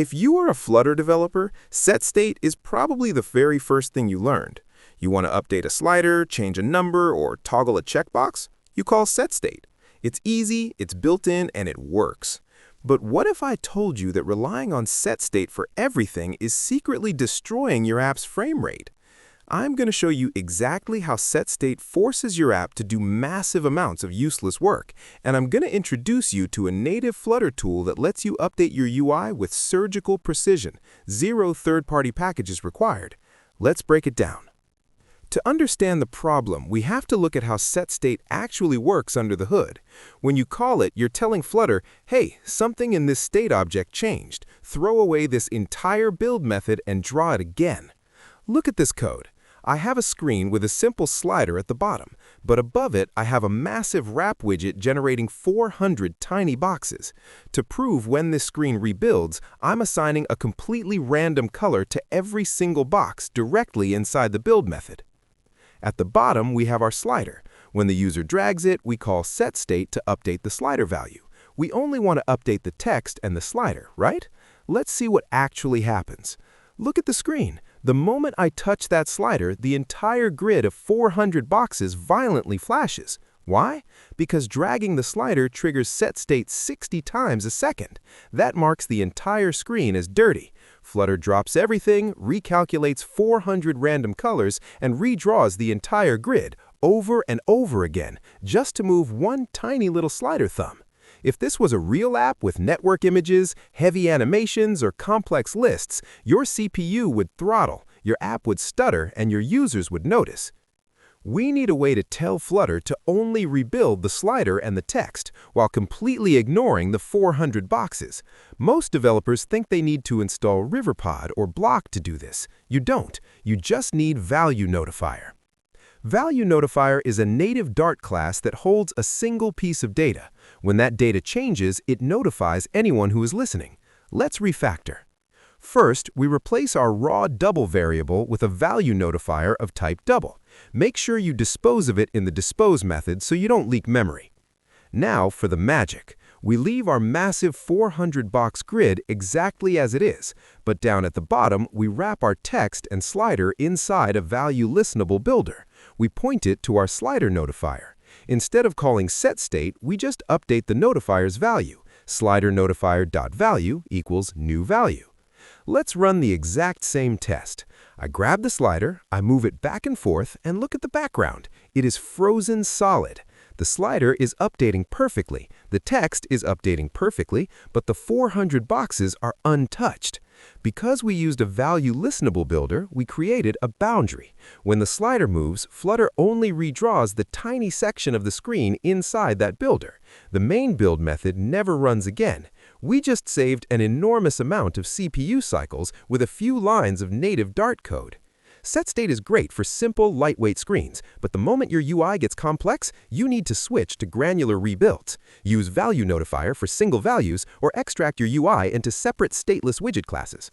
If you are a Flutter developer, setState is probably the very first thing you learned. You want to update a slider, change a number, or toggle a checkbox? You call setState. It's easy, it's built in, and it works. But what if I told you that relying on setState for everything is secretly destroying your app's frame rate? I'm going to show you exactly how setState forces your app to do massive amounts of useless work, and I'm going to introduce you to a native Flutter tool that lets you update your UI with surgical precision, zero third-party packages required. Let's break it down. To understand the problem, we have to look at how setState actually works under the hood. When you call it, you're telling Flutter, hey, something in this state object changed. Throw away this entire build method and draw it again. Look at this code. I have a screen with a simple slider at the bottom, but above it I have a massive wrap widget generating 400 tiny boxes. To prove when this screen rebuilds, I'm assigning a completely random color to every single box directly inside the build method. At the bottom, we have our slider. When the user drags it, we call setState to update the slider value. We only want to update the text and the slider, right? Let's see what actually happens. Look at the screen. The moment I touch that slider, the entire grid of 400 boxes violently flashes. Why? Because dragging the slider triggers setState 60 times a second. That marks the entire screen as dirty. Flutter drops everything, recalculates 400 random colors, and redraws the entire grid over and over again, just to move one tiny little slider thumb. If this was a real app with network images, heavy animations, or complex lists, your CPU would throttle, your app would stutter, and your users would notice. We need a way to tell Flutter to only rebuild the slider and the text, while completely ignoring the 400 boxes. Most developers think they need to install Riverpod or Bloc to do this. You don't. You just need ValueNotifier. ValueNotifier is a native Dart class that holds a single piece of data. When that data changes, it notifies anyone who is listening. Let's refactor. First, we replace our raw double variable with a ValueNotifier of type double. Make sure you dispose of it in the dispose method so you don't leak memory. Now for the magic. We leave our massive 400-box grid exactly as it is, but down at the bottom, we wrap our text and slider inside a ValueListenableBuilder. We point it to our slider notifier. Instead of calling setState, we just update the notifier's value. SliderNotifier.value equals new value. Let's run the exact same test. I grab the slider, I move it back and forth, and look at the background. It is frozen solid. The slider is updating perfectly, the text is updating perfectly, but the 400 boxes are untouched. Because we used a ValueListenableBuilder, we created a boundary. When the slider moves, Flutter only redraws the tiny section of the screen inside that builder. The main build method never runs again. We just saved an enormous amount of CPU cycles with a few lines of native Dart code. setState is great for simple, lightweight screens, but the moment your UI gets complex, you need to switch to granular rebuilds. Use ValueNotifier for single values or extract your UI into separate stateless widget classes.